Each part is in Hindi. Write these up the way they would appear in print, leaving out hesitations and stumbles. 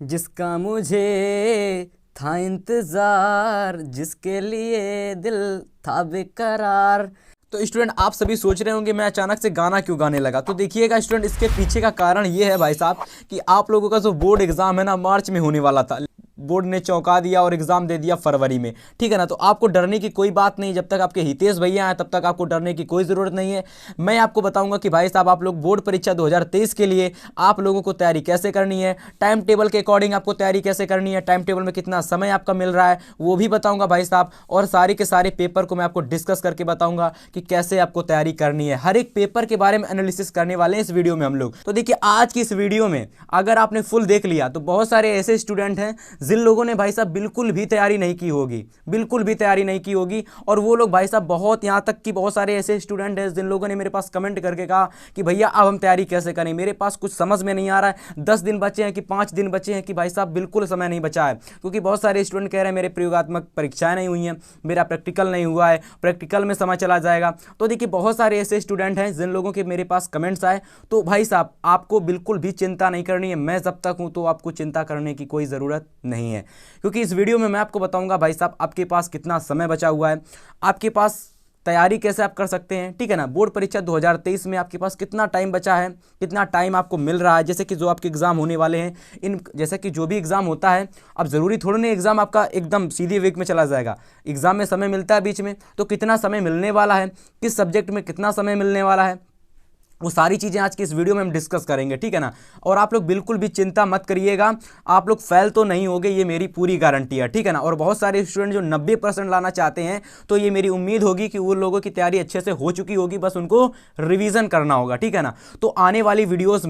जिसका मुझे था इंतजार, जिसके लिए दिल था बेकरार। तो स्टूडेंट, आप सभी सोच रहे होंगे मैं अचानक से गाना क्यों गाने लगा। तो देखिएगा स्टूडेंट, इसके पीछे का कारण ये है भाई साहब कि आप लोगों का जो बोर्ड एग्जाम है ना, मार्च में होने वाला था। बोर्ड ने चौंका दिया और एग्जाम दे दिया फरवरी में। ठीक है ना, तो आपको डरने की कोई बात नहीं। जब तक आपके हितेश भैया हैं तब तक आपको डरने की कोई ज़रूरत नहीं है। मैं आपको बताऊंगा कि भाई साहब, आप लोग बोर्ड परीक्षा 2023 के लिए आप लोगों को तैयारी कैसे करनी है, टाइम टेबल के अकॉर्डिंग आपको तैयारी कैसे करनी है, टाइम टेबल में कितना समय आपका मिल रहा है वो भी बताऊंगा भाई साहब। और सारे के सारे पेपर को मैं आपको डिस्कस करके बताऊंगा कि कैसे आपको तैयारी करनी है। हर एक पेपर के बारे में एनालिसिस करने वाले हैं इस वीडियो में हम लोग। तो देखिए, आज की इस वीडियो में अगर आपने फुल देख लिया तो बहुत सारे ऐसे स्टूडेंट हैं जिन लोगों ने भाई साहब बिल्कुल भी तैयारी नहीं की होगी, बिल्कुल भी तैयारी नहीं की होगी। और वो लोग भाई साहब बहुत, यहां तक कि बहुत सारे ऐसे स्टूडेंट हैं जिन लोगों ने मेरे पास कमेंट करके कहा कि भैया अब हम तैयारी कैसे करें, मेरे पास कुछ समझ में नहीं आ रहा है। 10 दिन बचे हैं कि 5 दिन बचे हैं कि भाई साहब बिल्कुल समय नहीं बचा है। क्योंकि बहुत सारे स्टूडेंट कह रहे हैं मेरे प्रयोगात्मक परीक्षाएं नहीं हुई हैं, मेरा प्रैक्टिकल नहीं हुआ है, प्रैक्टिकल में समय चला जाएगा। तो देखिए, बहुत सारे ऐसे स्टूडेंट हैं जिन लोगों के मेरे पास कमेंट्स आए। तो भाई साहब, आपको बिल्कुल भी चिंता नहीं करनी है। मैं जब तक हूं तो आपको चिंता करने की कोई ज़रूरत नहीं है। क्योंकि इस वीडियो में मैं आपको बताऊंगा भाई साहब आपके पास कितना समय बचा हुआ है, आपके पास तैयारी कैसे आप कर सकते हैं। ठीक है ना, बोर्ड परीक्षा 2023 में आपके पास कितना टाइम बचा है, कितना टाइम आपको मिल रहा है। जैसे कि जो आपके एग्जाम होने वाले हैं, इन जैसे कि जो भी एग्जाम होता है, अब ज़रूरी थोड़ी नहीं एग्जाम आपका एकदम सीधी वीक में चला जाएगा। एग्जाम में समय मिलता है बीच में, तो कितना समय मिलने वाला है, किस सब्जेक्ट में कितना समय मिलने वाला है, वो सारी चीज़ें आज की इस वीडियो में हम डिस्कस करेंगे। ठीक है ना, और आप लोग बिल्कुल भी चिंता मत करिएगा, आप लोग फेल तो नहीं होगे, ये मेरी पूरी गारंटी है। ठीक है ना, और बहुत सारे स्टूडेंट जो 90% लाना चाहते हैं, तो ये मेरी उम्मीद होगी कि वो लोगों की तैयारी अच्छे से हो चुकी होगी, बस उनको रिवीजन करना होगा। ठीक है ना, तो आने वाली वीडियोज़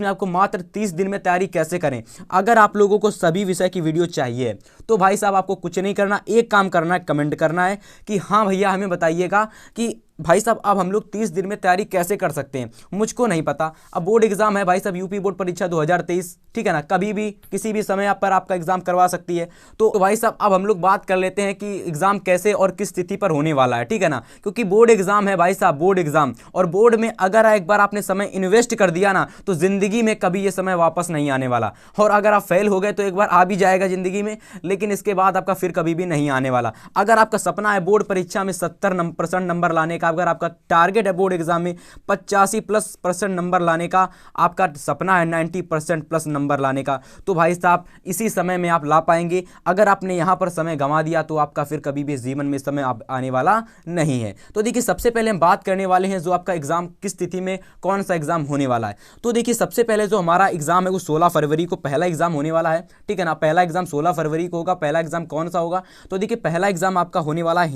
में आपको मात्र 30 दिन में तैयारी कैसे करें। अगर आप लोगों को सभी विषय की वीडियो चाहिए तो भाई साहब आपको कुछ नहीं करना, एक काम करना है, कमेंट करना है कि हाँ भैया हमें बताइएगा कि भाई साहब अब हम लोग 30 दिन में तैयारी कैसे कर सकते हैं। मुझको नहीं पता, अब बोर्ड एग्जाम है भाई साहब, यूपी बोर्ड परीक्षा 2023। ठीक है ना, कभी भी किसी भी समय पर आपका एग्जाम करवा सकती है। तो भाई साहब अब हम लोग बात कर लेते हैं कि एग्जाम कैसे और किस स्थिति पर होने वाला है। ठीक है ना, क्योंकि बोर्ड एग्जाम है भाई साहब, बोर्ड एग्जाम, और बोर्ड में अगर एक बार आपने समय इन्वेस्ट कर दिया ना, तो जिंदगी में कभी ये समय वापस नहीं आने वाला। और अगर आप फेल हो गए तो एक बार आ भी जाएगा जिंदगी में, लेकिन इसके बाद आपका फिर कभी भी नहीं आने वाला। अगर आपका सपना है बोर्ड परीक्षा में 70% नंबर लाने का, अगर आपका टारगेट है बोर्ड एग्जाम में 85+% नंबर लाने का, आपका सपना है 90% प्लस नंबर लाने का, तो भाई साहब इसी समय में आप ला पाएंगे। अगर आपने यहां पर समय गंवा दिया तो आपका फिर कभी भी जीवन में समय आने वाला नहीं है। तो देखिए, सबसे पहले हम बात करने वाले हैं जो आपका एग्जाम किस स्थिति में, कौन सा एग्जाम होने वाला है। तो देखिए, सबसे पहले जो हमारा एग्जाम है वो 16 फरवरी को पहला एग्जाम होने वाला है। ठीक है ना, पहला एग्जाम 16 फरवरी को होगा। पहला एग्जाम कौन सा होगा, तो देखिए पहला एग्जाम आपका होने वाला है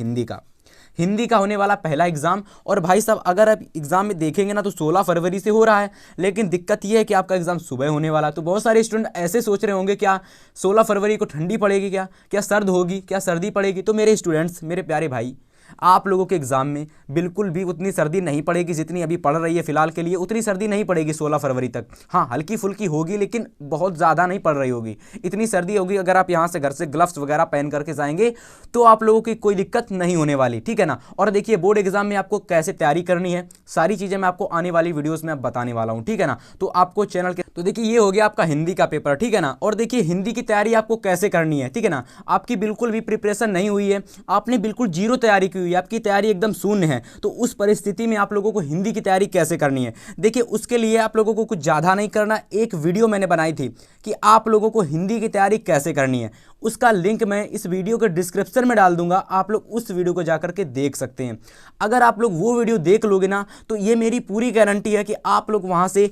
हिंदी का होने वाला पहला एग्जाम। और भाई साहब अगर आप एग्जाम में देखेंगे ना तो 16 फरवरी से हो रहा है, लेकिन दिक्कत यह है कि आपका एग्जाम सुबह होने वाला है। तो बहुत सारे स्टूडेंट ऐसे सोच रहे होंगे क्या 16 फरवरी को ठंडी पड़ेगी, क्या क्या सर्द होगी, क्या सर्दी पड़ेगी। तो मेरे स्टूडेंट्स, मेरे प्यारे भाई, आप लोगों के एग्जाम में बिल्कुल भी उतनी सर्दी नहीं पड़ेगी जितनी अभी पड़ रही है फिलहाल के लिए। उतनी सर्दी नहीं पड़ेगी 16 फरवरी तक। हाँ, हल्की फुल्की होगी लेकिन बहुत ज़्यादा नहीं पड़ रही होगी। इतनी सर्दी होगी, अगर आप यहाँ से घर से ग्लव्स वगैरह पहन करके जाएंगे तो आप लोगों की कोई दिक्कत नहीं होने वाली। ठीक है ना, और देखिए बोर्ड एग्जाम में आपको कैसे तैयारी करनी है, सारी चीज़ें मैं आपको आने वाली वीडियोज़ में बताने वाला हूँ। ठीक है ना, तो आपको चैनल के, तो देखिए ये हो गया आपका हिंदी का पेपर। ठीक है ना, और देखिए हिंदी की तैयारी आपको कैसे करनी है। ठीक है ना, आपकी बिल्कुल भी प्रिपरेशन नहीं हुई है, आपने बिल्कुल जीरो तैयारी की हुई है, आपकी तैयारी एकदम शून्य है, तो उस परिस्थिति में आप लोगों को हिंदी की तैयारी कैसे करनी है। देखिए, उसके लिए आप लोगों को कुछ ज़्यादा नहीं करना। एक वीडियो मैंने बनाई थी कि आप लोगों को हिंदी की तैयारी कैसे करनी है, उसका लिंक मैं इस वीडियो के डिस्क्रिप्शन में डाल दूंगा, आप लोग उस वीडियो को जाकर के देख सकते हैं। अगर आप लोग वो वीडियो देख लोगे ना तो ये मेरी पूरी गारंटी है कि आप लोग वहाँ से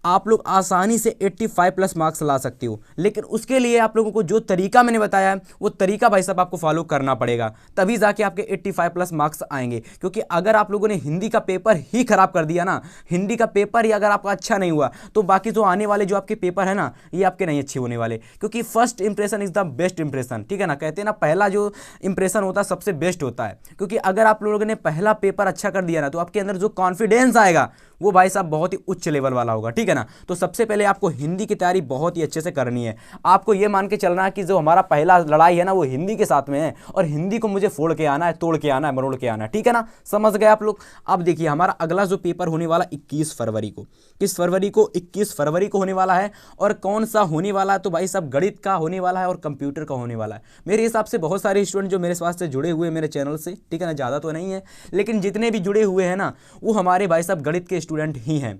आसानी से 85+ मार्क्स ला सकते हो। लेकिन उसके लिए आप लोगों को जो तरीका मैंने बताया है वो तरीका भाई साहब आपको फॉलो करना पड़ेगा, तभी जाके आपके 85+ मार्क्स आएंगे। क्योंकि अगर आप लोगों ने हिंदी का पेपर ही खराब कर दिया ना, हिंदी का पेपर ही अगर आपका अच्छा नहीं हुआ, तो बाकी जो आने वाले जो आपके पेपर है ना, ये आपके नहीं अच्छे होने वाले। क्योंकि first impression is the best impression. ठीक है ना, कहते हैं ना पहला जो इंप्रेशन होता है सबसे बेस्ट होता है। क्योंकि अगर आप लोगों ने पहला पेपर अच्छा कर दिया ना तो आपके अंदर जो कॉन्फिडेंस आएगा वो भाई साहब बहुत ही उच्च लेवल वाला होगा, ठीक है ना। तो सबसे पहले आपको हिंदी की तैयारी बहुत ही अच्छे से करनी है। आपको ये मान के चलना है कि जो हमारा पहला लड़ाई है ना वो हिंदी के साथ में है, और हिंदी को मुझे फोड़ के आना है, तोड़ के आना है, मरोड़ के आना है, ठीक है ना, समझ गए आप लोग। अब देखिए हमारा अगला जो पेपर होने वाला 21 फरवरी को, किस फरवरी को, 21 फरवरी को होने वाला है। और कौन सा होने वाला है, तो भाई साहब गणित का होने वाला है और कंप्यूटर का होने वाला है। मेरे हिसाब से बहुत सारे स्टूडेंट जो मेरे पास से जुड़े हुए मेरे चैनल से, ठीक है ना, ज़्यादा तो नहीं है, लेकिन जितने भी जुड़े हुए हैं ना वो हमारे भाई साहब गणित के स्टूडेंट ही हैं।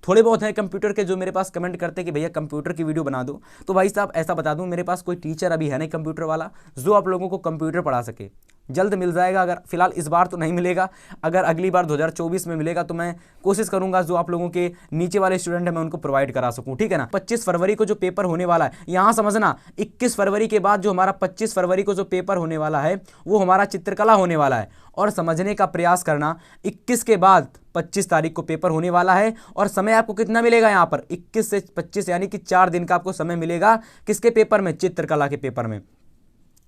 थोड़े बहुत हैं कंप्यूटर के जो मेरे पास कमेंट करते हैं कि भैया कंप्यूटर की वीडियो बना दो। तो भाई साहब ऐसा बता दूं, मेरे पास कोई टीचर अभी है नहीं कंप्यूटर वाला जो आप लोगों को कंप्यूटर पढ़ा सके। जल्द मिल जाएगा, अगर फिलहाल इस बार तो नहीं मिलेगा, अगर अगली बार 2024 में मिलेगा तो मैं कोशिश करूंगा जो आप लोगों के नीचे वाले स्टूडेंट हैं मैं उनको प्रोवाइड करा सकूं, ठीक है ना। 25 फरवरी को जो पेपर होने वाला है, यहां समझना 21 फरवरी के बाद जो हमारा 25 फरवरी को जो पेपर होने वाला है वो हमारा चित्रकला होने वाला है। और समझने का प्रयास करना, 21 के बाद 25 तारीख को पेपर होने वाला है। और समय आपको कितना मिलेगा यहाँ पर, 21 से 25 यानी कि 4 दिन का आपको समय मिलेगा। किसके पेपर में, चित्रकला के पेपर में।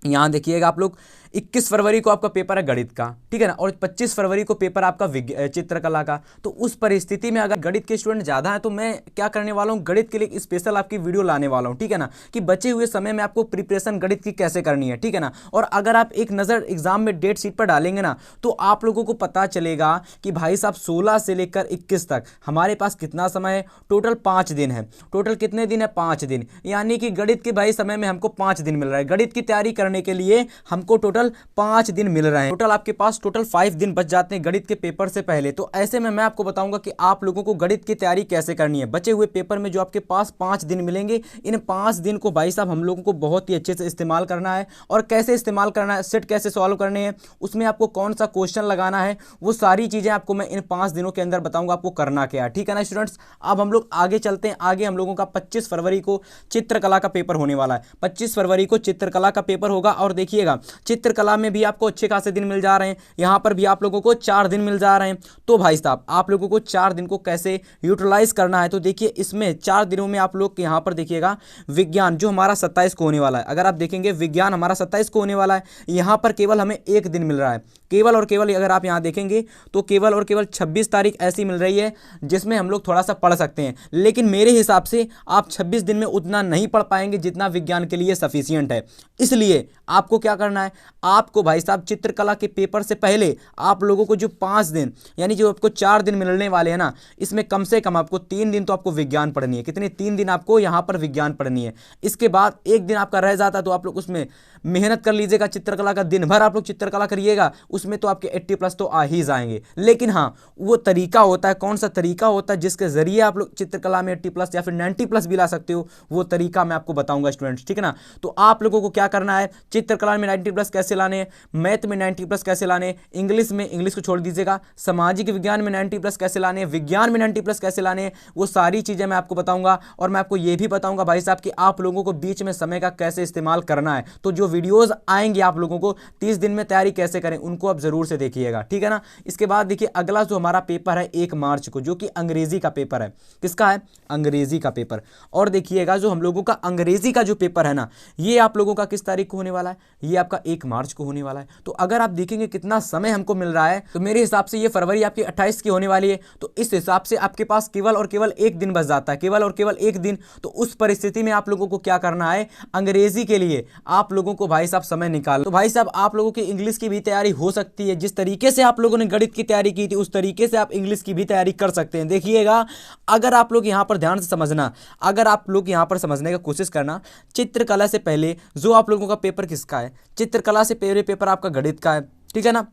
यहाँ देखिएगा आप लोग 21 फरवरी को आपका पेपर है गणित का, ठीक है ना, और 25 फरवरी को पेपर आपका चित्रकला का। तो उस परिस्थिति में अगर गणित के स्टूडेंट ज़्यादा हैं तो मैं क्या करने वाला हूँ, गणित के लिए स्पेशल आपकी वीडियो लाने वाला हूँ, ठीक है ना, कि बचे हुए समय में आपको प्रिपरेशन गणित की कैसे करनी है, ठीक है ना। और अगर आप एक नज़र एग्जाम में डेट शीट पर डालेंगे ना तो आप लोगों को पता चलेगा कि भाई साहब 16 से लेकर 21 तक हमारे पास कितना समय है, टोटल 5 दिन है। टोटल कितने दिन है, 5 दिन, यानी कि गणित के भाई समय में हमको 5 दिन मिल रहा है। गणित की तैयारी करने के लिए हमको टोटल 5 दिन मिल रहे हैं। टोटल आपके पास टोटल 5 दिन बच जाते हैं गणित के पेपर से पहले। तो ऐसे में मैं आपको बताऊंगा कि आप लोगों को गणित की तैयारी कैसे करनी है। बचे हुए पेपर में जो आपके पास 5 दिन मिलेंगे, इन 5 दिन को भाई साहब हम लोगों को बहुत ही अच्छे से इस्तेमाल करना है। और कैसे इस्तेमाल करना है, सेट कैसे सॉल्व करने हैं, उसमें आपको कौन सा क्वेश्चन लगाना है, वो सारी चीजें आपको मैं इन 5 दिनों के अंदर बताऊंगा आपको करना क्या है, ठीक है ना स्टूडेंट्स। अब हम लोग आगे चलते हैं। आगे हम लोगों का 25 फरवरी को चित्रकला का पेपर होने वाला है। 25 फरवरी को चित्रकला का पेपर होगा। और देखिएगा चित्रकला में भी आपको अच्छे खासे दिन मिल जा रहे हैं, यहां पर भी आप लोगों को 4 दिन मिल जा रहे हैं। तो भाई साहब आप लोगों को 4 दिन को कैसे यूटिलाइज करना है, तो देखिए इसमें 4 दिनों में आप लोग यहां पर देखिएगा विज्ञान जो हमारा 27 को होने वाला है, अगर आप देखेंगे विज्ञान हमारा 27 को होने वाला है, यहां पर केवल हमें 1 दिन मिल रहा है। केवल और केवल अगर आप यहां देखेंगे तो केवल और केवल 26 तारीख ऐसी मिल रही है जिसमें हम लोग थोड़ा सा पढ़ सकते हैं। लेकिन मेरे हिसाब से आप 26 दिन में उतना नहीं पढ़ पाएंगे जितना विज्ञान के लिए सफिशियंट है। इसलिए आपको क्या करना है, आपको भाई साहब चित्रकला के पेपर से पहले आप लोगों को जो 5 दिन यानी जो आपको 4 दिन मिलने वाले हैं ना, इसमें कम से कम आपको 3 दिन तो आपको विज्ञान पढ़नी है। कितने, 3 दिन आपको यहां पर विज्ञान पढ़नी है। इसके बाद 1 दिन आपका रह जाता तो आप लोग उसमें मेहनत कर लीजिएगा। चित्रकला का दिन भर आप लोग चित्रकला करिएगा, उसमें तो आपके 80+ तो आ ही जाएंगे। लेकिन हाँ, वो तरीका होता है, कौन सा तरीका होता है जिसके जरिए आप लोग चित्रकला में 80+ या फिर 90+ भी ला सकते हो, वो तरीका मैं आपको बताऊंगा स्टूडेंट्स, ठीक है ना। तो आप लोगों को क्या करना है, चित्रकला में 90+ कैसे लाने, मैथ में 90+ कैसे लाने, इंग्लिश में, इंग्लिश को छोड़ दीजिएगा, सामाजिक विज्ञान में 90+ कैसे लाने, विज्ञान में 90+ कैसे लाने, वो सारी चीजें मैं आपको बताऊंगा। और मैं आपको ये भी बताऊंगा भाई साहब कि आप लोगों को बीच में समय का कैसे इस्तेमाल करना है। तो जो वीडियोस आएंगे आप लोगों को 30 दिन में तैयारी कैसे करें, उनको आप जरूर से देखिएगा, ठीक है ना। इसके बाद देखिए अगला जो हमारा पेपर है 1 मार्च को, जो कि अंग्रेजी का पेपर है। किसका है, अंग्रेजी का पेपर। और देखिएगा जो हम लोगों का अंग्रेजी का जो पेपर है ना, ये आप लोगों का किस तारीख को होने वाला है, ये आपका 1 मार्च को होने वाला है। तो अगर आप देखेंगे कितना समय हमको मिल रहा है, तो मेरे हिसाब से ये फरवरी आपकी 28 की होने वाली है। तो इस हिसाब से आपके पास केवल और केवल 1 दिन बच जाता है, केवल और केवल 1 दिन। तो उस परिस्थिति में आप लोगों को क्या करना है, अंग्रेजी के लिए आप लोगों को भाई साहब समय निकाल। तो भाई साहब आप लोगों की इंग्लिश की भी तैयारी हो सकती है, जिस तरीके से आप लोगों ने गणित की तैयारी की थी उस तरीके से आप इंग्लिश की भी तैयारी कर सकते हैं। देखिएगा अगर आप लोग यहां पर ध्यान से समझना, अगर आप लोग यहां पर समझने का कोशिश करना, चित्रकला से पहले जो आप लोगों का पेपर किसका है, चित्रकला से पहले पेपर आपका गणित का है, ठीक है ना,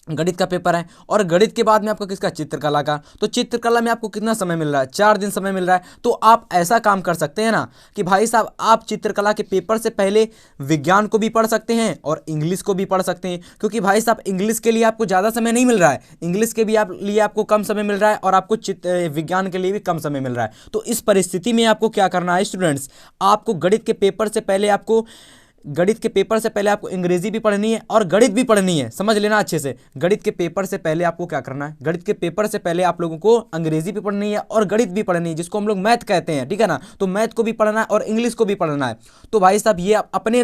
गणित का पेपर है। और गणित के बाद में आपका किसका, चित्रकला का। तो चित्रकला में आपको कितना समय मिल रहा है, 4 दिन समय मिल रहा है। तो आप ऐसा काम कर सकते हैं ना कि भाई साहब आप चित्रकला के पेपर से पहले विज्ञान को भी पढ़ सकते हैं और इंग्लिश को भी पढ़ सकते हैं, क्योंकि भाई साहब इंग्लिश के लिए आपको ज़्यादा समय नहीं मिल रहा है, इंग्लिश के भी लिए आपको कम समय मिल रहा है और आपको विज्ञान के लिए भी कम समय मिल रहा है। तो इस परिस्थिति में आपको क्या करना है स्टूडेंट्स, आपको गणित के पेपर से पहले आपको अंग्रेजी भी पढ़नी है और गणित भी पढ़नी है। समझ लेना अच्छे से, गणित के पेपर से पहले आपको क्या करना है, गणित के पेपर से पहले आप लोगों को अंग्रेजी भी पढ़नी है और गणित भी पढ़नी है, जिसको हम लोग मैथ कहते हैं, ठीक है ना। तो मैथ को भी पढ़ना है और इंग्लिश को भी पढ़ना है। तो भाई साहब ये आप अपने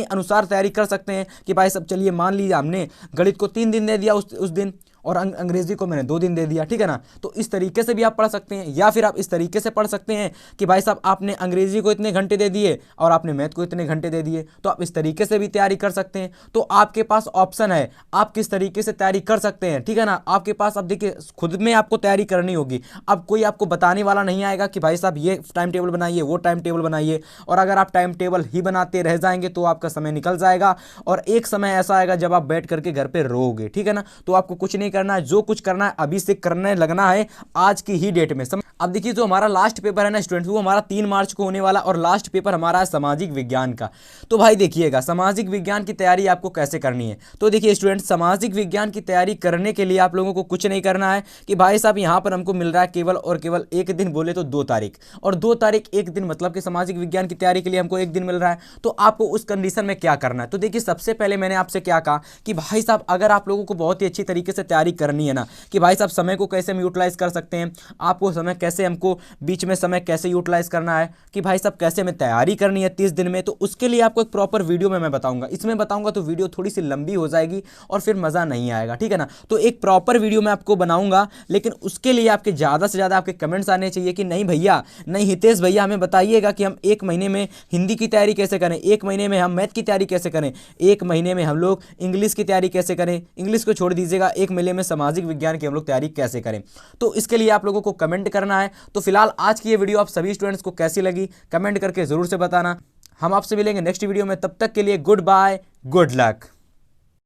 अनुसार तैयारी कर सकते हैं कि भाई साहब चलिए मान लीजिए हमने गणित को 3 दिन दे दिया उस दिन, और अंग्रेजी को मैंने 2 दिन दे दिया, ठीक है ना। तो इस तरीके से भी आप पढ़ सकते हैं, या फिर आप इस तरीके से पढ़ सकते हैं कि भाई साहब आपने अंग्रेजी को इतने घंटे दे दिए और आपने मैथ को इतने घंटे दे दिए, तो आप इस तरीके से भी तैयारी कर सकते हैं। तो आपके पास ऑप्शन है, आप किस तरीके से तैयारी कर सकते हैं, ठीक है ना। आपके पास, अब देखिए, खुद में आपको तैयारी करनी होगी। अब कोई आपको बताने वाला नहीं आएगा कि भाई साहब ये टाइम टेबल बनाइए, वो टाइम टेबल बनाइए, और अगर आप टाइम टेबल ही बनाते रह जाएंगे तो आपका समय निकल जाएगा और एक समय ऐसा आएगा जब आप बैठ करके घर पे रोओगे, ठीक है ना। तो आपको कुछ नहीं करना है, जो कुछ करना है अभी से करने लगना है, आज की ही डेट में। अब देखिए, जो हमारा लास्ट पेपर है ना स्टूडेंट्स, वो हमारा 3 मार्च को होने वाला, और लास्ट पेपर हमारा है सामाजिक विज्ञान का। तो भाई देखिएगा, सामाजिक विज्ञान की तैयारी आपको कैसे करनी है। तो देखिए स्टूडेंट, सामाजिक विज्ञान की तैयारी करने के लिए आप लोगों को कुछ नहीं करना है कि भाई साहब यहाँ पर हमको मिल रहा है केवल और केवल एक दिन, बोले तो 2 तारीख, और 2 तारीख एक दिन, मतलब कि सामाजिक विज्ञान की तैयारी के लिए हमको एक दिन मिल रहा है। तो आपको उस कंडीशन में क्या करना है। तो देखिए, सबसे पहले मैंने आपसे क्या कहा कि भाई साहब अगर आप लोगों को बहुत ही अच्छी तरीके से तैयारी करनी है ना, कि भाई साहब समय को कैसे हम यूटिलाइज कर सकते हैं, आपको समय कैसे, हमको बीच में समय कैसे यूटिलाइज करना है, कि भाई साहब कैसे हमें तैयारी करनी है 30 दिन में, तो उसके लिए आपको एक प्रॉपर वीडियो में मैं बताऊंगा। इसमें बताऊंगा तो वीडियो थोड़ी सी लंबी हो जाएगी और फिर मज़ा नहीं आएगा, ठीक है ना। तो एक प्रॉपर वीडियो मैं आपको बनाऊंगा, लेकिन उसके लिए आपके ज़्यादा से ज़्यादा आपके कमेंट्स आने चाहिए कि नहीं भैया, नहीं हितेश भैया, हमें बताइएगा कि हम 1 महीने में हिंदी की तैयारी कैसे करें, 1 महीने में हम मैथ की तैयारी कैसे करें, 1 महीने में हम लोग इंग्लिश की तैयारी कैसे करें, इंग्लिश को छोड़ दीजिएगा, 1 महीने में सामाजिक विज्ञान की हम लोग तैयारी कैसे करें। तो इसके लिए आप लोगों को कमेंट करना है। तो फिलहाल आज की ये वीडियो आप सभी स्टूडेंट्स को कैसी लगी कमेंट करके ज़रूर से बताना। हम आपसे मिलेंगे नेक्स्ट वीडियो में, तब तक के लिए गुड बाय, गुड लक।